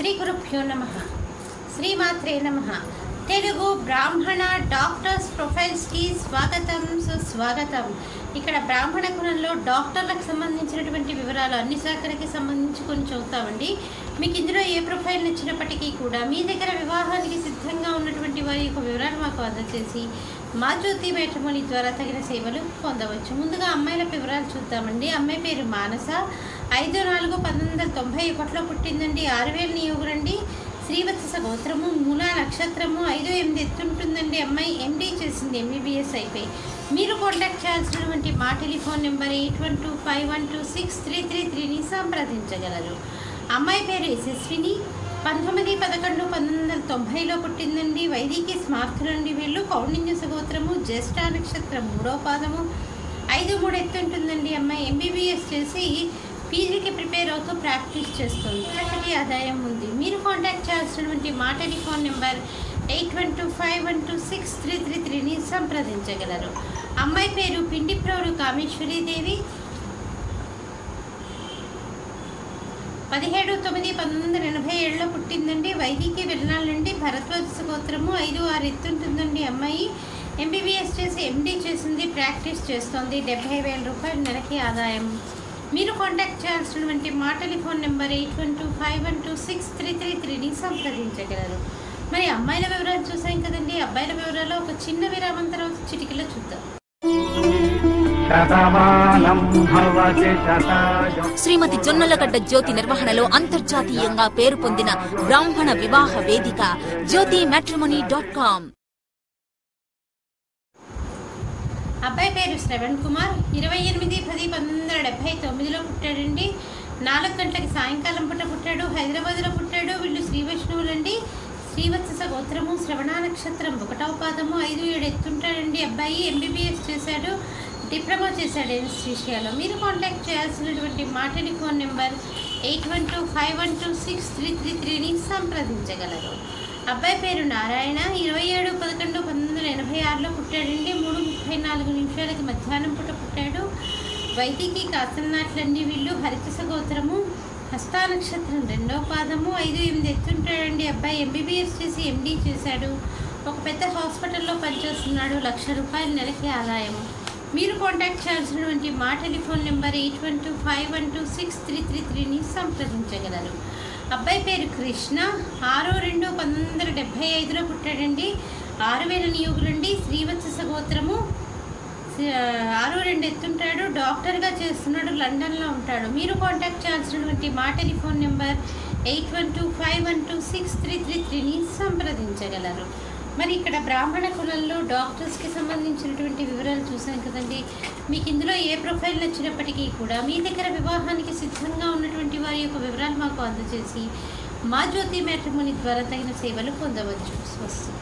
శ్రీ గురుభ్యో నమః. శ్రీమాత్రే నమః. తెలుగు బ్రాహ్మణ డాక్టర్స్ ప్రొఫైల్స్కి స్వాగతం, సుస్వాగతం. ఇక్కడ బ్రాహ్మణ కులంలో డాక్టర్లకు సంబంధించినటువంటి వివరాలు అన్ని శాఖలకి సంబంధించి కొన్ని చదువుతామండి. మీకు ఇందులో ఏ ప్రొఫైల్ నచ్చినప్పటికీ కూడా మీ దగ్గర వివాహానికి సిద్ధంగా ఉన్నటువంటి వారి యొక్క వివరాలు మాకు అందజేసి మా జ్యోతి మ్యాట్రిమోనీ ద్వారా తగిన సేవలు పొందవచ్చు. ముందుగా అమ్మాయిల వివరాలు చూద్దామండి. అమ్మాయి పేరు మానస, 5/4/1991 పుట్టిందండి. 6000 నియోగులండి. శ్రీవత్స గోత్రము, మూలా నక్షత్రము, 5-8 ఎత్తుంటుందండి. అమ్మాయి ఎండీ చేసింది, ఎంబీబీఎస్ అయిపోయి. మీరు కాంటాక్ట్ చేయాల్సినటువంటి మా టెలిఫోన్ నెంబర్ 8125126333ని సంప్రదించగలరు. అమ్మాయి పేరు యశస్విని, 19/11/1990 పుట్టిందండి. వైదికి స్మార్తులండి వీళ్ళు. కౌండిన్య గోత్రము, జ్యేష్ఠ నక్షత్రం, 3వ పాదము, 5-3 ఎత్తుంటుందండి. అమ్మాయి ఎంబీబీఎస్ చేసి పీజీకి ప్రిపేర్ అవుతూ ప్రాక్టీస్ చేస్తుంది. చక్కటి ఆదాయం ఉంది. మీరు కాంటాక్ట్ చేయాల్సినటువంటి మా టెలిఫోన్ నెంబర్ 8125126333ని సంప్రదించగలరు. అమ్మాయి పేరు పిండిప్రోలు కామేశ్వరీదేవి, 17/9/1987 పుట్టిందండి. వైదికి వెళ్ళాలండి. భరద్వాజ గోత్రము, 5-6 ఎత్తుంటుందండి. అమ్మాయి ఎంబీబీఎస్ చేసి ఎండీ చేసింది, ప్రాక్టీస్ చేస్తోంది. 70,000 రూపాయలు నెలకి ఆదాయం. మీరు కాంటాక్ట్ చేయాల్సినటువంటి మా టెలిఫోన్ నెంబర్ 8125126333ని సంప్రదించగలరు. మరి అమ్మాయిల వివరాలు చూసాం కదండి. అబ్బాయిల వివరాలు ఒక చిన్న విరామం తర్వాత చిటికలో చూద్దాం. శ్రీమతి జొన్నలగడ్డ జ్యోతి నిర్వహణలో అంతర్జాతీయంగా పేరు పొందిన బ్రాహ్మణ వివాహ వేదిక jyotimatrimony.com. అబ్బాయి పేరు శ్రవణ్ కుమార్, 28/10/1979 పుట్టాడండి. 4 గంటలకి సాయంకాలం పూట పుట్టాడు. హైదరాబాద్లో పుట్టాడు. వీళ్ళు శ్రీ వైష్ణవులండి. శ్రీవత్స గోత్రము, శ్రవణ నక్షత్రం, 1వ పాదము, 5-7 ఎత్తుంటాడండి. అబ్బాయి ఎంబీబీఎస్ చేశాడు, డిప్లొమా చేశాడు ఎనస్థీషియాలో. మీరు కాంటాక్ట్ చేయాల్సినటువంటి మా టెలిఫోన్ నెంబర్ 8125126333ని సంప్రదించగలరు. అబ్బాయి పేరు నారాయణ, 27/11/1986 పుట్టాడండి. 3:34 మధ్యాహ్నం పూట పుట్టాడు. వైదికి కాసన్నాట్లండి వీళ్ళు. హరితస గోత్రము, హస్తా నక్షత్రం, 2వ పాదము, 5-8 ఎత్తుంటాడండి. అబ్బాయి ఎంబీబీఎస్ చేసి ఎండీ చేశాడు. ఒక పెద్ద హాస్పిటల్లో పనిచేస్తున్నాడు. 1,00,000 రూపాయలు నెలకి ఆదాయము. మీరు కాంటాక్ట్ చేయాల్సినటువంటి మా టెలిఫోన్ నెంబర్ 8125126333ని సంప్రదించగలరు. అబ్బాయి పేరు కృష్ణ, 6/2/1975 పుట్టాడండి. 6,000 నియోగులండి. శ్రీవత్స గోత్రము, 6-2 ఎత్తుంటాడు. డాక్టర్గా చేస్తున్నాడు. లండన్లో ఉంటాడు. మీరు కాంటాక్ట్ చేయాల్సినటువంటి మా టెలిఫోన్ నెంబర్ 8125126333ని సంప్రదించగలరు. మరి ఇక్కడ బ్రాహ్మణ కులంలో డాక్టర్స్కి సంబంధించినటువంటి వివరాలు చూసాం కదండి. మీకు ఇందులో ఏ ప్రొఫైల్ నచ్చినప్పటికీ కూడా మీ దగ్గర వివాహానికి సిద్ధంగా ఉన్నటువంటి వారి యొక్క వివరాలు మాకు అందజేసి మా జ్యోతి మ్యాట్రిమోనీ ద్వారా తగిన సేవలు పొందవచ్చు. స్వస్తి.